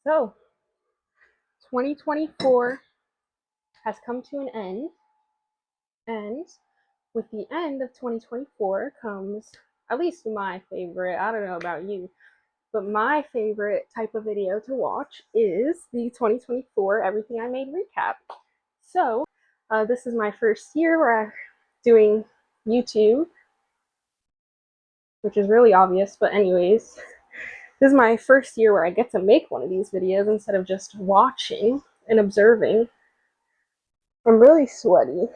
So, 2024 has come to an end, and with the end of 2024 comes at least my favorite, I don't know about you, but my favorite type of video to watch is the 2024 Everything I Made recap. So, this is my first year where I'm doing YouTube, which is really obvious, but anyways, this is my first year where I get to make one of these videos instead of just watching and observing. I'm really sweaty.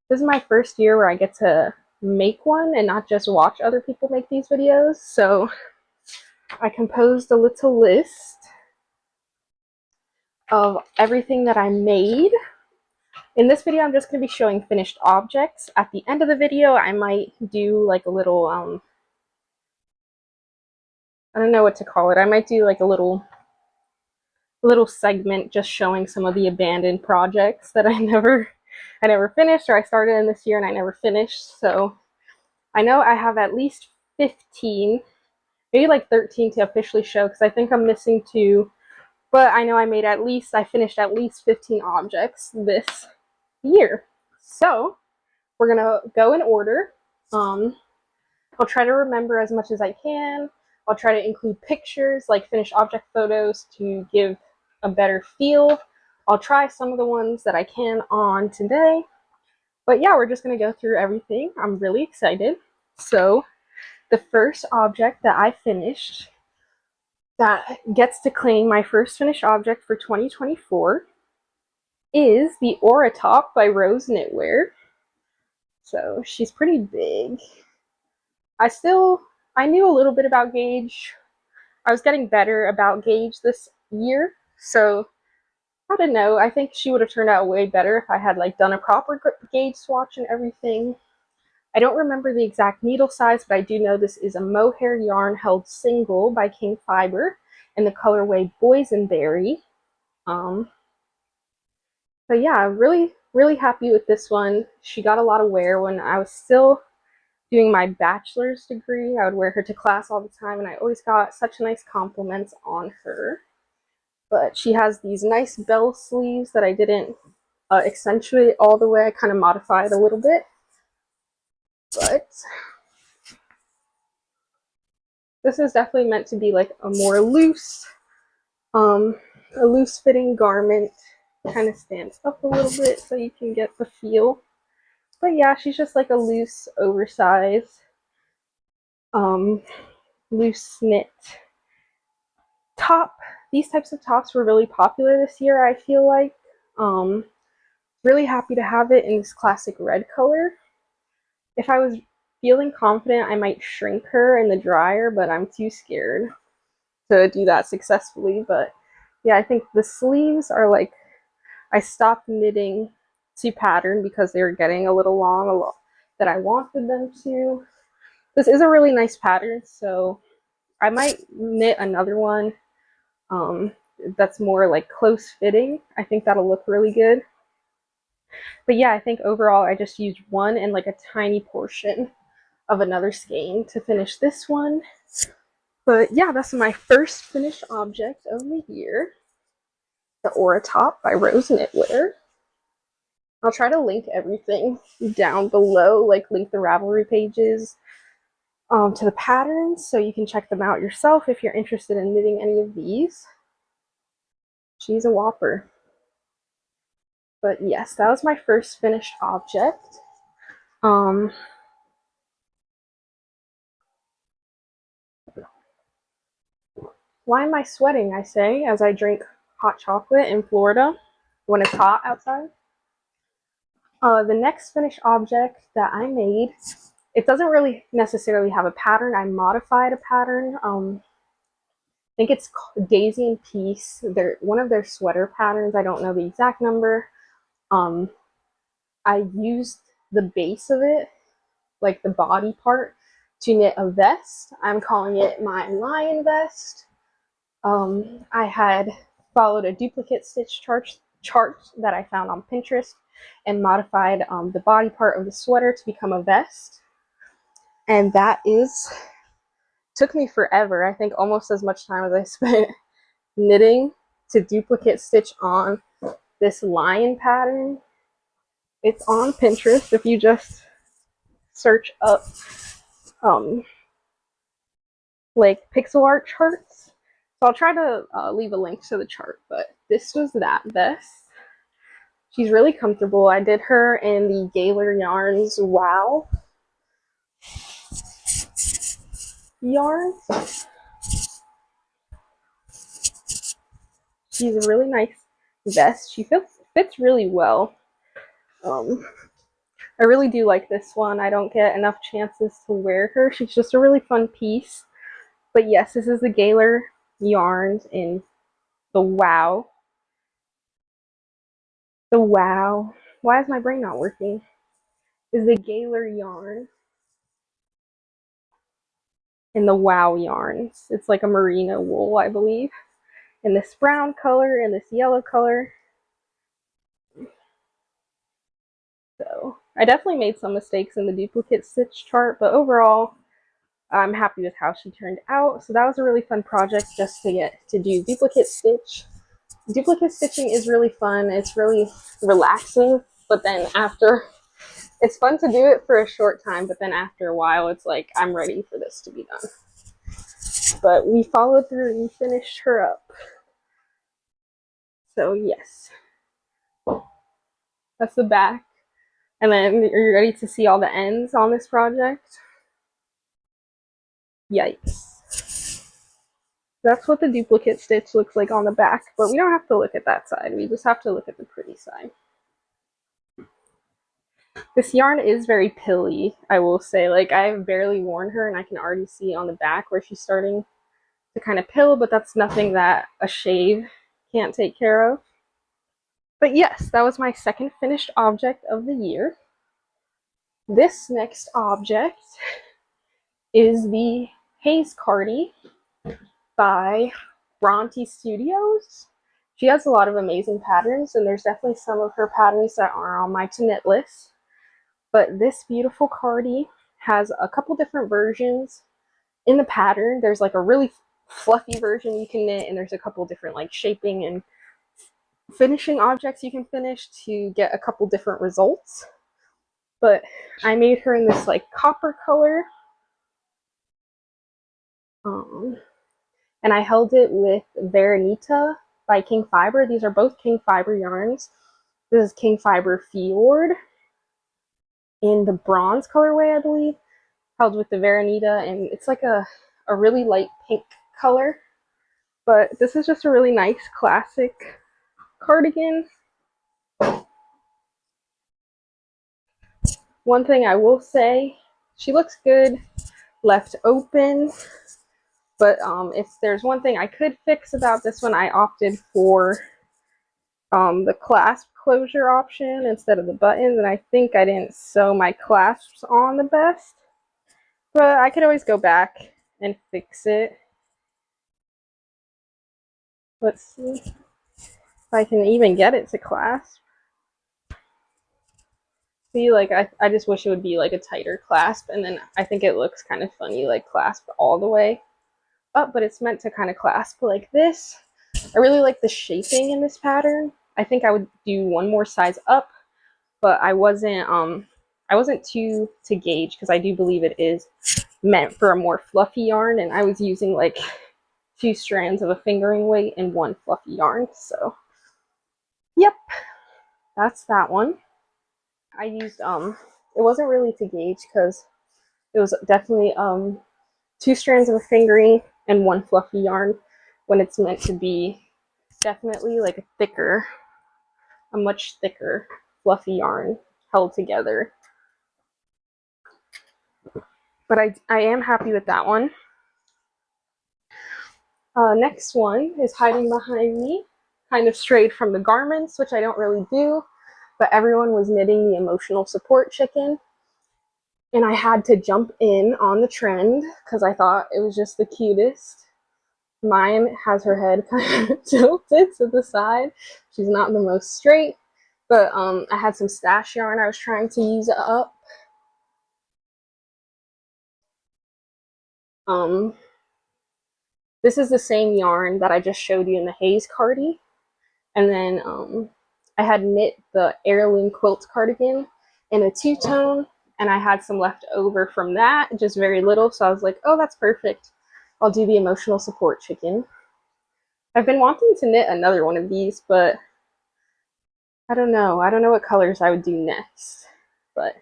This is my first year where I get to make one and not just watch other people make these videos, so I composed a little list of everything that I made. In this video, I'm just going to be showing finished objects. At the end of the video, I might do like a little, I don't know what to call it. I might do like a little segment just showing some of the abandoned projects that I never finished, or I started in this year and I never finished. So I know I have at least 15, maybe like 13 to officially show, because I think I'm missing 2, but I know I finished at least 15 objects this year. So we're gonna go in order. I'll try to remember as much as I can. I'll try to include pictures, like finished object photos, to give a better feel. I'll try some of the ones that I can on today. But yeah, we're just going to go through everything. I'm really excited. So the first object that I finished that gets to claim my first finished object for 2024 is the Aura Top by Rose Knitwear. So she's pretty big. I knew a little bit about gauge. I was getting better about gauge this year, so I don't know. I think she would have turned out way better if I had like done a proper gauge swatch and everything. I don't remember the exact needle size, but I do know this is a mohair yarn held single by King Fiber in the colorway Boysenberry. So yeah, really happy with this one. She got a lot of wear when I was still doing my bachelor's degree. I would wear her to class all the time, and I always got such nice compliments on her. But she has these nice bell sleeves that I didn't accentuate all the way. I kind of modified a little bit. But this is definitely meant to be like a more loose fitting garment. Kind of stands up a little bit so you can get the feel. But yeah, she's just like a loose, oversized, loose knit top. These types of tops were really popular this year, I feel like. Really happy to have it in this classic red color. If I was feeling confident, I might shrink her in the dryer, but I'm too scared to do that successfully. But yeah, I think the sleeves are like, I stopped knitting to pattern because they were getting a little long that I wanted them to. This is a really nice pattern, so I might knit another one that's more like close fitting. I think that'll look really good. But yeah, I think overall I just used one and like a tiny portion of another skein to finish this one. But yeah, that's my first finished object of the year. The Aura Top by Rose Knitwear. I'll try to link everything down below, like link the Ravelry pages to the patterns, so you can check them out yourself if you're interested in knitting any of these. She's a whopper. But yes, that was my first finished object. Why am I sweating, I say, as I drink hot chocolate in Florida when it's hot outside? The next finished object that I made, it doesn't really necessarily have a pattern. I modified a pattern. I think it's Daisy and Peace. They're one of their sweater patterns. I don't know the exact number. I used the base of it, like the body part, to knit a vest. I'm calling it my lion vest. I had followed a duplicate stitch chart that I found on Pinterest and modified the body part of the sweater to become a vest. And that took me forever. I think almost as much time as I spent knitting to duplicate stitch on this lion pattern. It's on Pinterest if you just search up like pixel art charts. So I'll try to leave a link to the chart, but this was that vest. She's really comfortable. I did her in the Gaylor Yarns Wow yarn. She's a really nice vest. She fits really well. I really do like this one. I don't get enough chances to wear her. She's just a really fun piece. But yes, this is the Gaylor Yarns in the Wow. The Wow. Why is my brain not working? Is the Gaylor yarn in the Wow yarns. It's like a merino wool, I believe. In this brown color and this yellow color. So I definitely made some mistakes in the duplicate stitch chart, but overall, I'm happy with how she turned out. So that was a really fun project just to get to do duplicate stitch. Duplicate stitching is really fun. It's really relaxing, but then after, it's fun to do it for a short time, but then after a while, it's like, I'm ready for this to be done. But we followed through and finished her up. So yes, that's the back. And then, are you ready to see all the ends on this project? Yikes. That's what the duplicate stitch looks like on the back, but we don't have to look at that side. We just have to look at the pretty side. This yarn is very pilly, I will say. Like, I've barely worn her, and I can already see on the back where she's starting to kind of pill, but that's nothing that a shave can't take care of. But yes, that was my second finished object of the year. This next object is the Haze Cardi by Bronte Studios. She has a lot of amazing patterns, and there's definitely some of her patterns that are on my to knit list. But this beautiful cardi has a couple different versions in the pattern. There's like a really fluffy version you can knit, and there's a couple different like shaping and finishing objects you can finish to get a couple different results. But I made her in this like copper color. And I held it with Veronita by King Fiber. These are both King Fiber yarns. This is King Fiber Fjord in the bronze colorway, I believe. Held with the Veronita, and it's like a really light pink color. But this is just a really nice classic cardigan. One thing I will say, she looks good left open. But if there's one thing I could fix about this one, I opted for the clasp closure option instead of the buttons, and I think I didn't sew my clasps on the best. But I could always go back and fix it. Let's see if I can even get it to clasp. See, like, I just wish it would be like a tighter clasp, and then I think it looks kind of funny, like clasp all the way up, but it's meant to kind of clasp like this. I really like the shaping in this pattern. I think I would do one more size up, but I wasn't too to gauge because I do believe it is meant for a more fluffy yarn, and I was using like 2 strands of a fingering weight and 1 fluffy yarn. So yep, that's that one. I used it wasn't really to gauge because it was definitely 2 strands of a fingering and 1 fluffy yarn when it's meant to be definitely like a much thicker fluffy yarn held together. But I am happy with that one. Next one is hiding behind me, kind of strayed from the garments, which I don't really do, but everyone was knitting the emotional support chicken, and I had to jump in on the trend because I thought it was just the cutest. Mine has her head kind of tilted to the side. She's not the most straight, but I had some stash yarn I was trying to use up. This is the same yarn that I just showed you in the Haze cardi. And then I had knit the heirloom quilt cardigan in a two-tone, and I had some left over from that, just very little. So I was like, oh, that's perfect. I'll do the emotional support chicken. I've been wanting to knit another one of these, but I don't know. I don't know what colors I would do next. But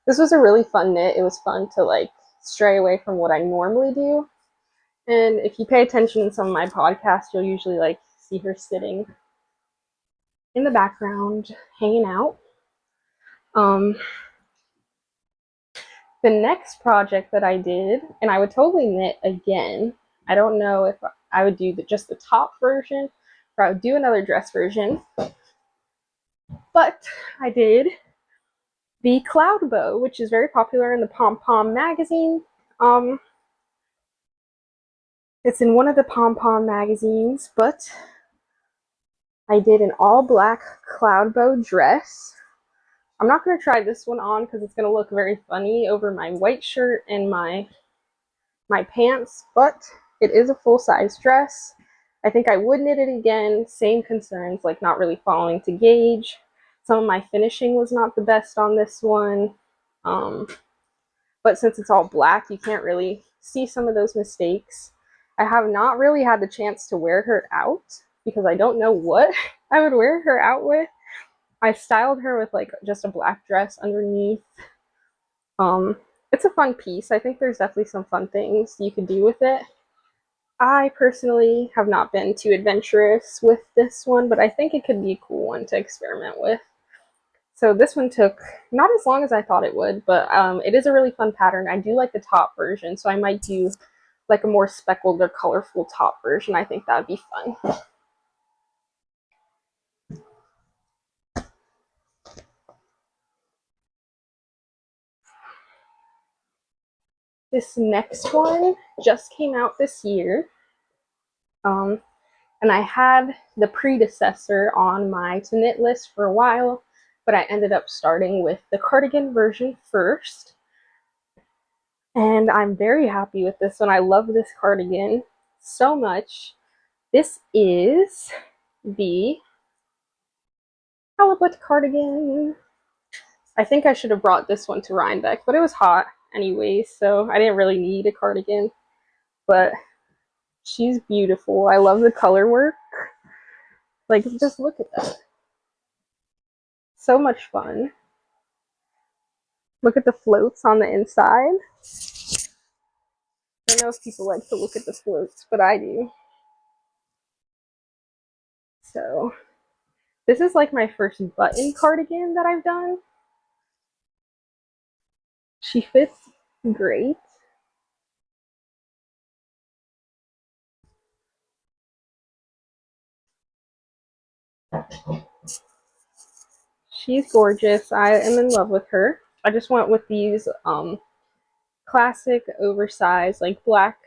this was a really fun knit. It was fun to like stray away from what I normally do. And if you pay attention in some of my podcasts, you'll usually like see her sitting in the background, hanging out. Um, the next project that I did, and I would totally knit again. I don't know if I would do just the top version or I would do another dress version, but I did the cloud bow, which is very popular in the Pom Pom magazine. It's in one of the Pom Pom magazines, but I did an all black cloud bow dress. I'm not going to try this one on because it's going to look very funny over my white shirt and my pants, but it is a full-size dress. I think I would knit it again. Same concerns, like not really following to gauge. Some of my finishing was not the best on this one. But since it's all black, you can't really see some of those mistakes. I have not really had the chance to wear her out because I don't know what I would wear her out with. I styled her with like just a black dress underneath. It's a fun piece. I think there's definitely some fun things you could do with it. I personally have not been too adventurous with this one, but I think it could be a cool one to experiment with. So this one took not as long as I thought it would, but it is a really fun pattern. I do like the top version, so I might do like a more speckled or colorful top version. I think that would be fun. This next one just came out this year. And I had the predecessor on my to knit list for a while, but I ended up starting with the cardigan version first. And I'm very happy with this one. I love this cardigan so much. This is the halibut cardigan. I think I should have brought this one to Rhinebeck, but it was hot anyways, so I didn't really need a cardigan. But she's beautiful. I love the color work. Like, just look at that. So much fun. Look at the floats on the inside. I don't know if people like to look at the floats, but I do. So this is like my first button cardigan that I've done. She fits great. She's gorgeous. I am in love with her. I just went with these classic oversized like black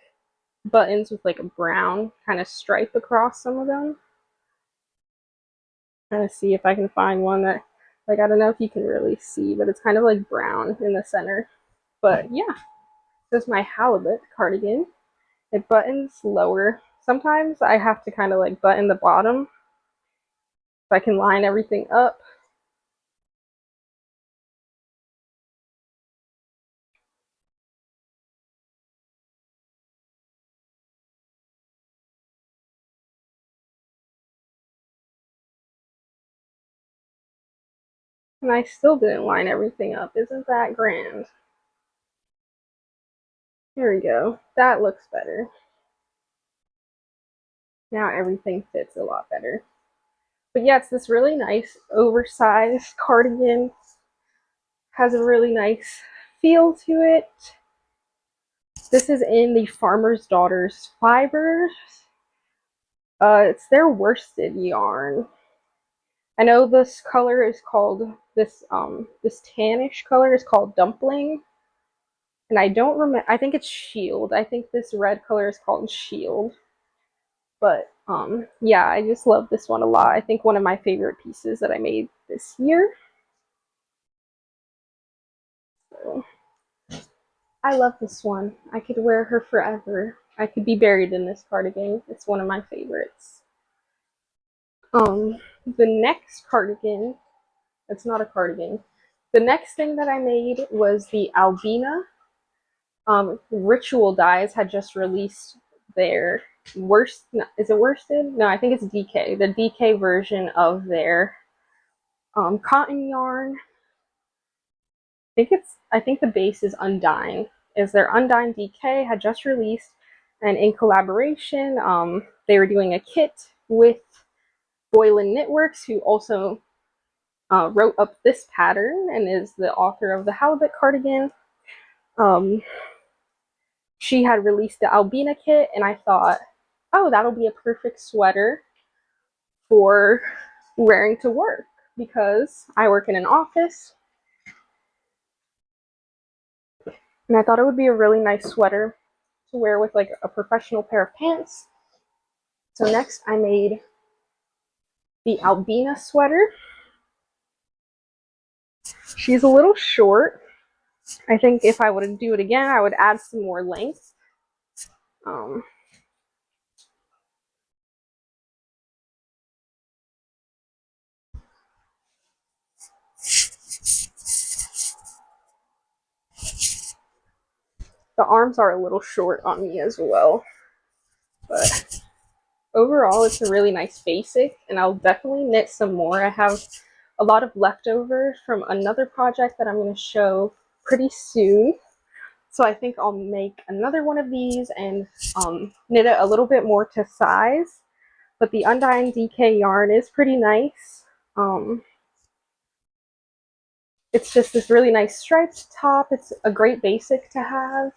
buttons with like a brown kind of stripe across some of them. I'm trying to see if I can find one that, like, I don't know if you can really see, but it's kind of like brown in the center. But yeah, this is my halibut cardigan. It buttons lower. Sometimes I have to kind of like button the bottom so I can line everything up. And I still didn't line everything up. Isn't that grand? Here we go. That looks better. Now everything fits a lot better. But yeah, it's this really nice oversized cardigan. Has a really nice feel to it. This is in the Farmer's Daughters fibers. It's their worsted yarn. I know this color is called this tannish color is called dumpling. And I don't remember, I think it's shield. I think this red color is called shield. But yeah, I just love this one a lot. I think one of my favorite pieces that I made this year. So I love this one. I could wear her forever. I could be buried in this cardigan. It's one of my favorites. The next cardigan, it's not a cardigan. The next thing that I made was the Albina. Ritual Dyes had just released their worst, is it worsted? No, I think it's DK, the DK version of their cotton yarn. I think the base is Undyne. Is their Undyne DK had just released, and in collaboration, they were doing a kit with Boylan Knitworks, who also wrote up this pattern and is the author of the Halibut cardigan. She had released the Albina kit, and I thought, oh, that'll be a perfect sweater for wearing to work because I work in an office. And I thought it would be a really nice sweater to wear with like a professional pair of pants. So next I made the Albina sweater. She's a little short. I think if I would do it again, I would add some more length. The arms are a little short on me as well, but overall it's a really nice basic, and I'll definitely knit some more. I have a lot of leftovers from another project that I'm going to show pretty soon, so I think I'll make another one of these and knit it a little bit more to size. But the Undyne DK yarn is pretty nice. It's just this really nice striped top. It's a great basic to have.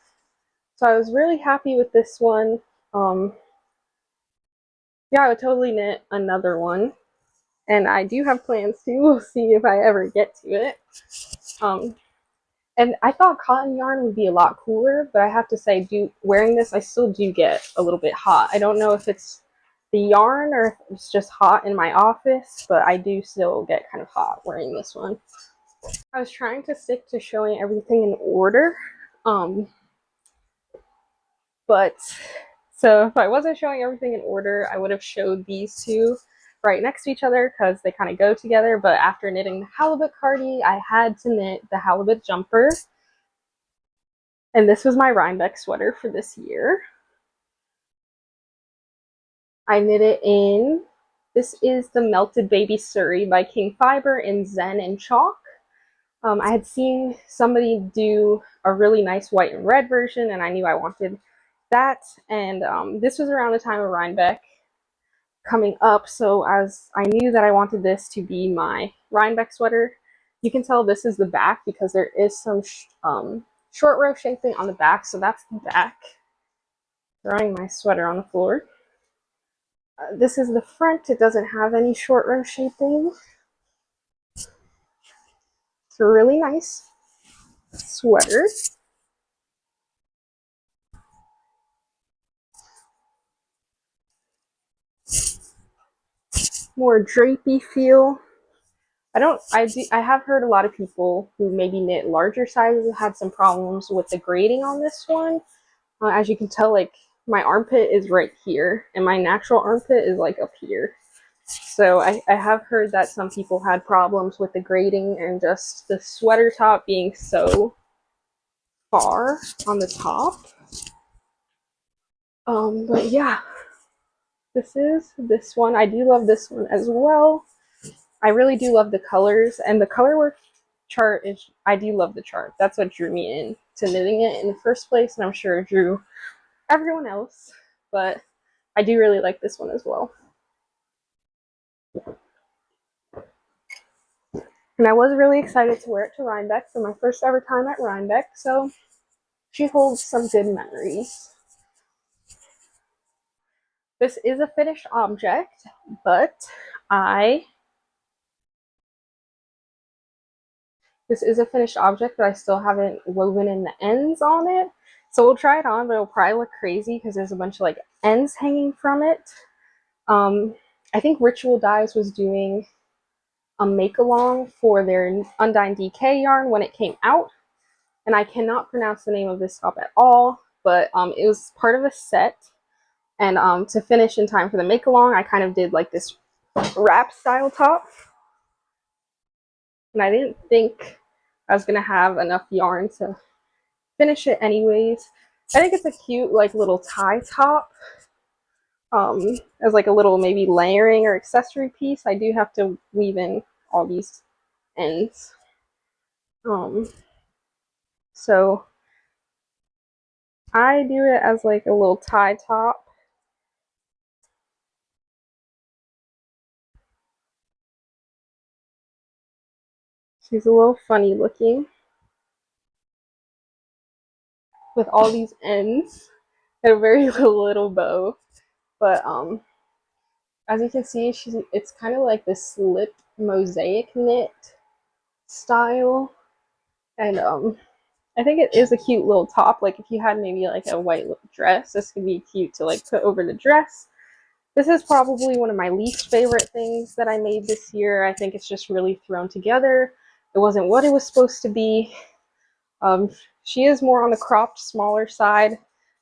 So I was really happy with this one. Yeah, I would totally knit another one. And I do have plans to. We'll see if I ever get to it. And I thought cotton yarn would be a lot cooler, but I have to say, wearing this, I still do get a little bit hot. I don't know if it's the yarn or if it's just hot in my office, but I do still get kind of hot wearing this one. I was trying to stick to showing everything in order, but so if I wasn't showing everything in order, I would have showed these two right next to each other because they kind of go together. But after knitting the halibut cardi, I had to knit the halibut jumper. And this was my Rhinebeck sweater for this year. I knit it in, this is the Melted Baby Surrey by King Fiber in Zen and Chalk. I had seen somebody do a really nice white and red version, and I knew I wanted that. And this was around the time of Rhinebeck coming up, so as I knew that I wanted this to be my Rhinebeck sweater. You can tell this is the back because there is some short row shaping on the back, so that's the back. Throwing my sweater on the floor. This is the front. It doesn't have any short row shaping. It's a really nice sweater. More drapey feel. I have heard a lot of people who maybe knit larger sizes had some problems with the grading on this one. As you can tell, like my armpit is right here and my natural armpit is like up here. So I have heard that some people had problems with the grading and just the sweater top being so far on the top. But yeah, this is this one. I do love this one as well. I really do love the colors, and the color work chart is, I do love the chart. That's what drew me in to knitting it in the first place, and I'm sure it drew everyone else, but I do really like this one as well. And I was really excited to wear it to Rhinebeck for my first ever time at Rhinebeck, so she holds some good memories. This is a finished object, but this is a finished object, but I still haven't woven in the ends on it. So we'll try it on, but it'll probably look crazy because there's a bunch of like ends hanging from it. I think Ritual Dyes was doing a make-along for their Undyne DK yarn when it came out, and I cannot pronounce the name of this top at all. but it was part of a set. And to finish in time for the make along, I kind of did like this wrap style top. And I didn't think I was gonna have enough yarn to finish it anyways. I think it's a cute like little tie top. As like a little maybe layering or accessory piece. I do have to weave in all these ends. So I do it as like a little tie top. She's a little funny looking with all these ends and a very little bow. But as you can see, it's kind of like this slip mosaic knit style. And I think it is a cute little top. Like if you had maybe like a white dress, this could be cute to like put over the dress. This is probably one of my least favorite things that I made this year. I think it's just really thrown together. It wasn't what it was supposed to be. She is more on the cropped, smaller side,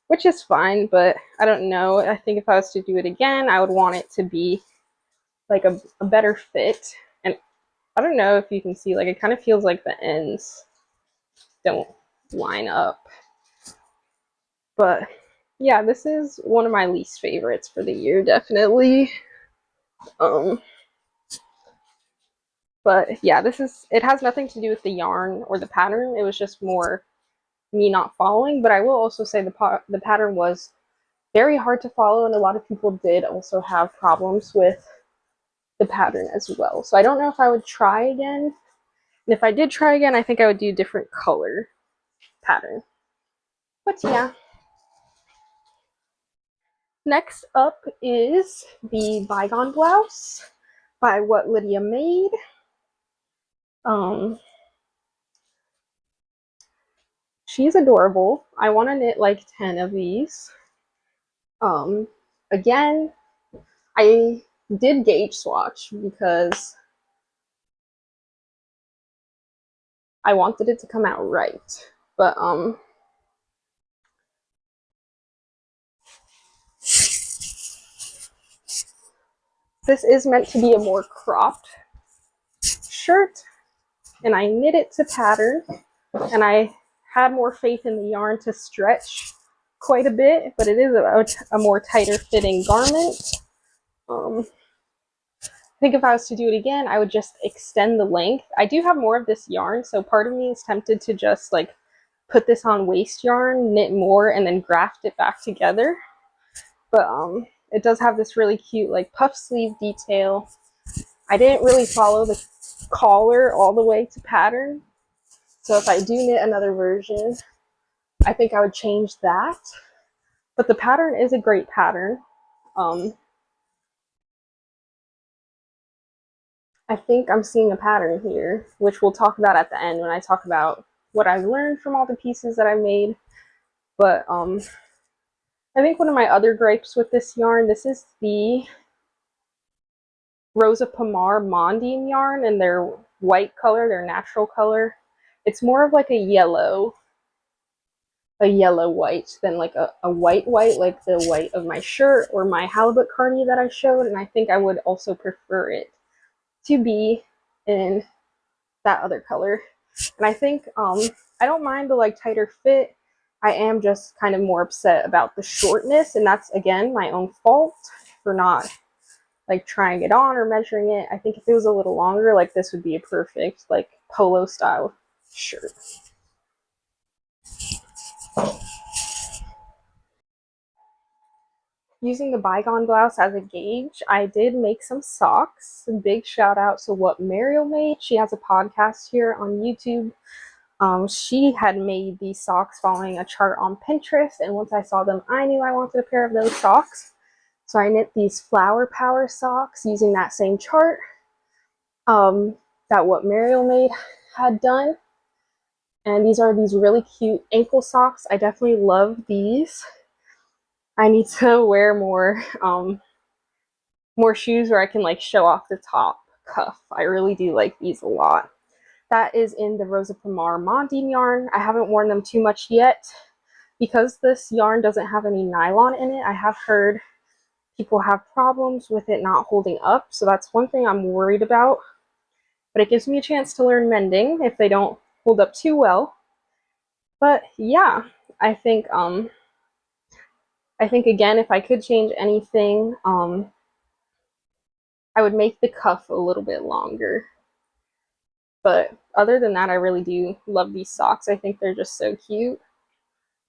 which is fine, but I don't know. I think if I was to do it again, I would want it to be like a better fit. And I don't know if you can see, like it kind of feels like the ends don't line up. But yeah, this is one of my least favorites for the year, definitely. But yeah, it has nothing to do with the yarn or the pattern. It was just more me not following. But I will also say the pattern was very hard to follow, and a lot of people did also have problems with the pattern as well. So I don't know if I would try again. And if I did try again, I think I would do a different color pattern. But yeah. Next up is the Bygone Blouse by What Lydia Made. She's adorable. I want to knit like 10 of these. Again, I did gauge swatch because I wanted it to come out right. But this is meant to be a more cropped shirt, and I knit it to pattern, and I had more faith in the yarn to stretch quite a bit, but it is a more tighter fitting garment. I think if I was to do it again, I would just extend the length. I do have more of this yarn, so part of me is tempted to just like put this on waste yarn, knit more, and then graft it back together. But it does have this really cute like puff sleeve detail. I didn't really follow the collar all the way to pattern, so if I do knit another version, I think I would change that. But the pattern is a great pattern. I think I'm seeing a pattern here, which we'll talk about at the end when I talk about what I've learned from all the pieces that I've made. But I think one of my other gripes with this yarn, this is the Rosa Pomar Mondine yarn, and their white color, their natural color. It's more of like a yellow white than like a white like the white of my shirt or my halibut cardi that I showed. And I think I would also prefer it to be in that other color. And I think I don't mind the like tighter fit. I am just kind of more upset about the shortness, and that's again my own fault for not like trying it on or measuring it. I think if it was a little longer, like this would be a perfect like polo style shirt. Using the Bygone Blouse as a gauge, I did make some socks. A big shout out to What Mariel Made. She has a podcast here on YouTube. She had made these socks following a chart on Pinterest, and once I saw them, I knew I wanted a pair of those socks. So I knit these Flower Power socks using that same chart that What Mariel Made had done. And these are these really cute ankle socks. I definitely love these. I need to wear more shoes where I can like show off the top cuff. I really do like these a lot. That is in the Rosa Pomar Mondine yarn. I haven't worn them too much yet because this yarn doesn't have any nylon in it, I have heard people have problems with it not holding up, so that's one thing I'm worried about. But it gives me a chance to learn mending if they don't hold up too well. But yeah, I think again, if I could change anything, I would make the cuff a little bit longer. But other than that, I really do love these socks. I think they're just so cute.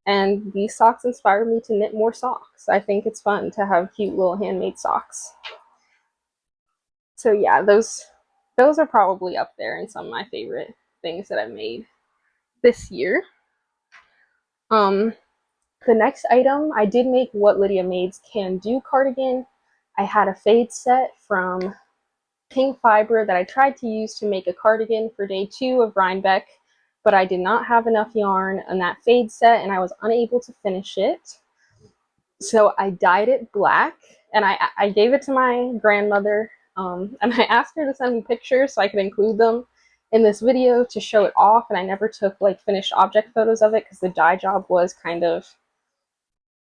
And these socks inspired me to knit more socks. I think it's fun to have cute little handmade socks. So yeah, those are probably up there in some of my favorite things that I've made this year. The next item, I did make What Lydia Made's Can Do cardigan. I had a fade set from Pink Fiber that I tried to use to make a cardigan for day 2 of Rhinebeck, but I did not have enough yarn on that fade set and I was unable to finish it. So I dyed it black and I gave it to my grandmother, and I asked her to send me pictures so I could include them in this video to show it off, and I never took like finished object photos of it because the dye job was kind of,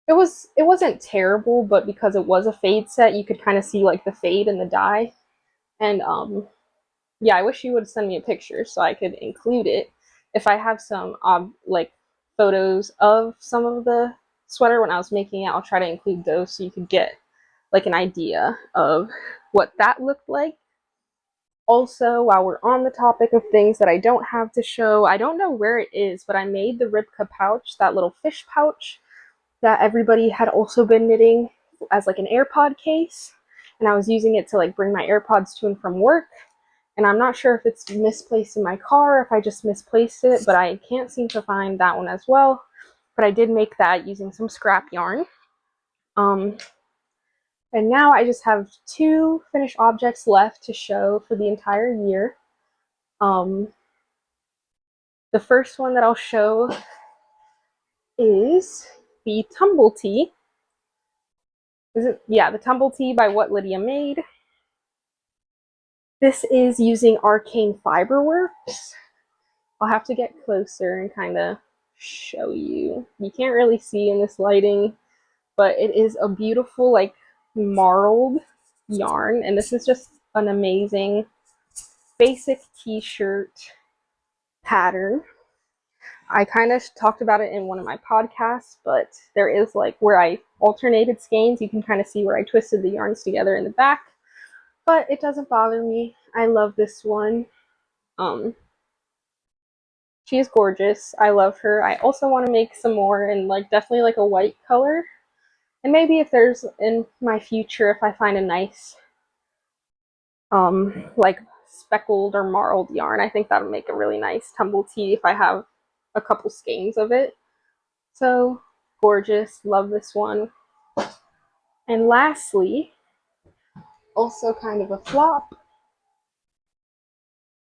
it wasn't terrible, but because it was a fade set, you could kind of see like the fade in the dye. And yeah, I wish you would send me a picture so I could include it. If I have some like photos of some of the sweater when I was making it, I'll try to include those so you could get like an idea of what that looked like. Also, while we're on the topic of things that I don't have to show, I don't know where it is, but I made the Ribka pouch, that little fish pouch that everybody had also been knitting as like an AirPod case, and I was using it to like bring my AirPods to and from work. And I'm not sure if it's misplaced in my car, if I just misplaced it, but I can't seem to find that one as well. But I did make that using some scrap yarn. And now I just have 2 finished objects left to show for the entire year. The first one that I'll show is the Tumble Tee. The Tumble Tee by What Lydia Made. This is using Arcane Fiberworks. I'll have to get closer and kind of show you. You can't really see in this lighting, but it is a beautiful like marled yarn, and this is just an amazing basic t-shirt pattern. I kind of talked about it in one of my podcasts, but there is like where I alternated skeins, you can kind of see where I twisted the yarns together in the back, but it doesn't bother me. I love this one. She is gorgeous. I love her. I also want to make some more in like definitely like a white color. And maybe if there's in my future, if I find a nice like speckled or marled yarn, I think that would make a really nice tumble tee if I have a couple skeins of it. So gorgeous. Love this one. And lastly, also kind of a flop,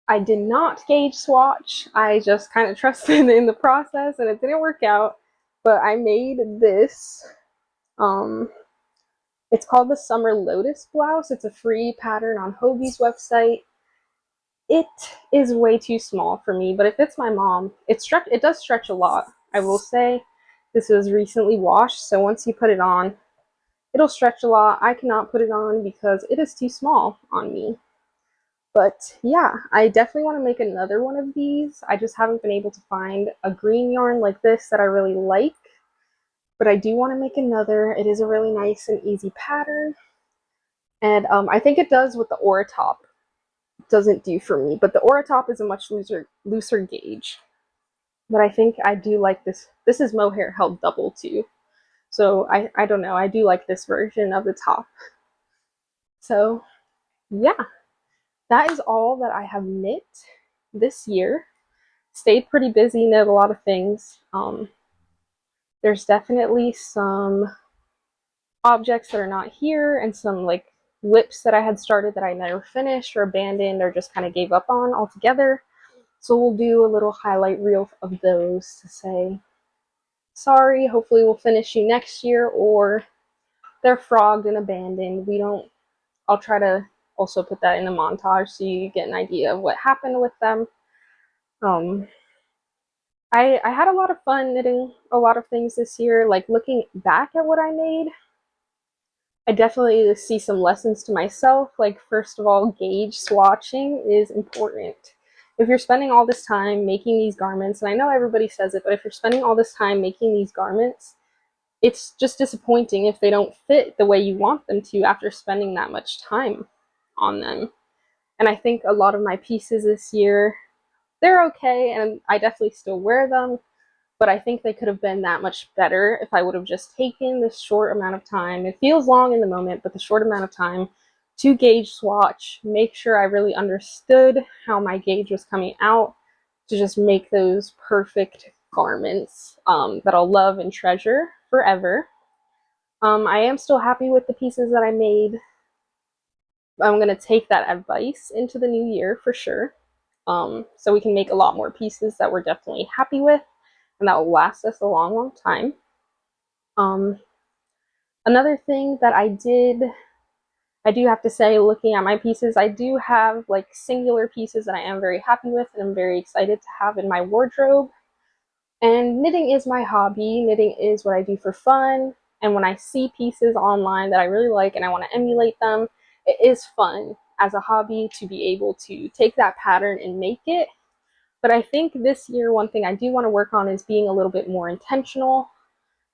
I did not gauge swatch. I just kind of trusted in the process and it didn't work out. But I made this. It's called the Summer Lotus Blouse. It's a free pattern on Hobie's website. It is way too small for me, but it fits my mom. It does stretch a lot, I will say. This was recently washed, so once you put it on, it'll stretch a lot. I cannot put it on because it is too small on me. But yeah, I definitely want to make another one of these. I just haven't been able to find a green yarn like this that I really like. But I do want to make another. It is a really nice and easy pattern. And I think it does what the Aura Top doesn't do for me. But the Aura Top is a much looser gauge. But I think I do like this. This is mohair held double too. So I don't know. I do like this version of the top. So yeah, that is all that I have knit this year. Stayed pretty busy, knit a lot of things. There's definitely some objects that are not here and some like whips that I had started that I never finished or abandoned or just kind of gave up on altogether. So we'll do a little highlight reel of those to say sorry, hopefully we'll finish you next year, or they're frogged and abandoned. I'll try to also put that in the montage so you get an idea of what happened with them. I had a lot of fun knitting a lot of things this year. Like looking back at what I made, I definitely see some lessons to myself. Like, first of all, gauge swatching is important. If you're spending all this time making these garments, and I know everybody says it, but if you're spending all this time making these garments, it's just disappointing if they don't fit the way you want them to after spending that much time on them. And I think a lot of my pieces this year, they're okay, and I definitely still wear them, but I think they could have been that much better if I would have just taken this short amount of time. It feels long in the moment, but the short amount of time to gauge swatch, make sure I really understood how my gauge was coming out to just make those perfect garments that I'll love and treasure forever. I am still happy with the pieces that I made. I'm going to take that advice into the new year for sure. So we can make a lot more pieces that we're definitely happy with and that will last us a long, long time. Um, Another thing that I do have to say, looking at my pieces, I do have like singular pieces that I am very happy with and I'm very excited to have in my wardrobe. And knitting is my hobby. Knitting is what I do for fun. And when I see pieces online that I really like and I want to emulate them, it is fun as a hobby to be able to take that pattern and make it. But I think this year, one thing I do want to work on is being a little bit more intentional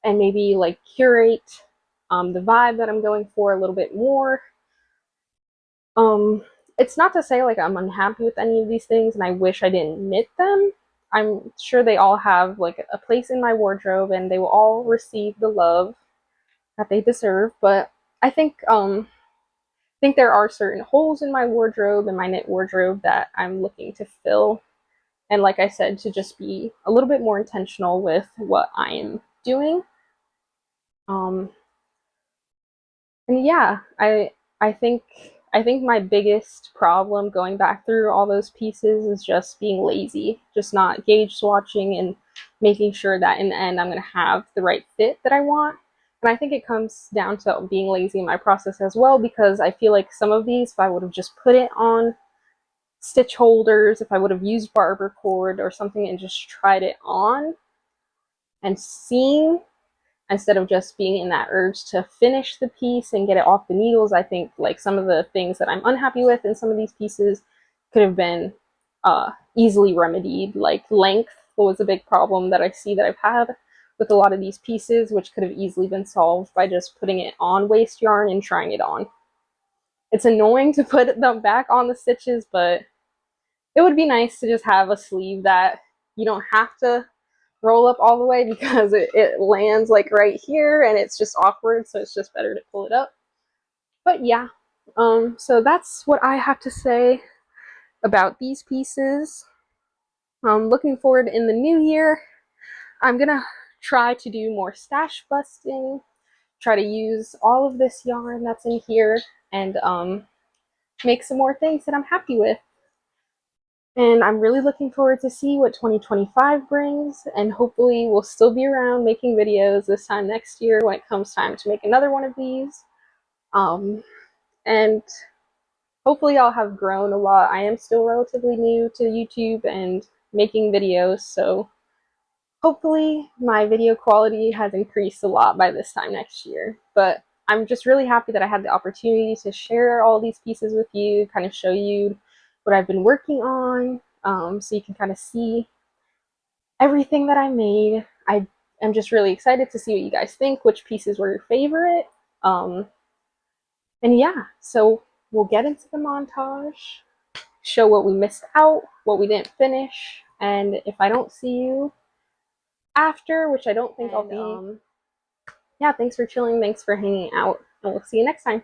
and maybe like curate the vibe that I'm going for a little bit more. Um, it's not to say like I'm unhappy with any of these things and I wish I didn't knit them. I'm sure they all have like a place in my wardrobe and they will all receive the love that they deserve. But I think there are certain holes in my wardrobe and my knit wardrobe that I'm looking to fill. And like I said, to just be a little bit more intentional with what I am doing. Um, and yeah, I think my biggest problem going back through all those pieces is just being lazy, just not gauge swatching and making sure that in the end I'm going to have the right fit that I want. And I think it comes down to being lazy in my process as well, because I feel like some of these, if I would have just put it on stitch holders, if I would have used barber cord or something and just tried it on and seen, instead of just being in that urge to finish the piece and get it off the needles, I think like some of the things that I'm unhappy with in some of these pieces could have been easily remedied. Like length was a big problem that I see that I've had with a lot of these pieces, which could have easily been solved by just putting it on waste yarn and trying it on. It's annoying to put them back on the stitches, but it would be nice to just have a sleeve that you don't have to roll up all the way because it lands like right here and it's just awkward, so it's just better to pull it up. But yeah, so that's what I have to say about these pieces. Looking forward in the new year, I'm gonna try to do more stash busting, try to use all of this yarn that's in here and make some more things that I'm happy with. And I'm really looking forward to see what 2025 brings, and hopefully we'll still be around making videos this time next year when it comes time to make another one of these. And hopefully I'll have grown a lot. I am still relatively new to YouTube and making videos, so hopefully my video quality has increased a lot by this time next year. But I'm just really happy that I had the opportunity to share all these pieces with you, kind of show you what I've been working on, so you can kind of see everything that I made. I am just really excited to see what you guys think, which pieces were your favorite. Um, and yeah, so we'll get into the montage, show what we missed out, what we didn't finish, and if I don't see you after, which I don't think I'll be, yeah, thanks for chilling, thanks for hanging out, and we'll see you next time.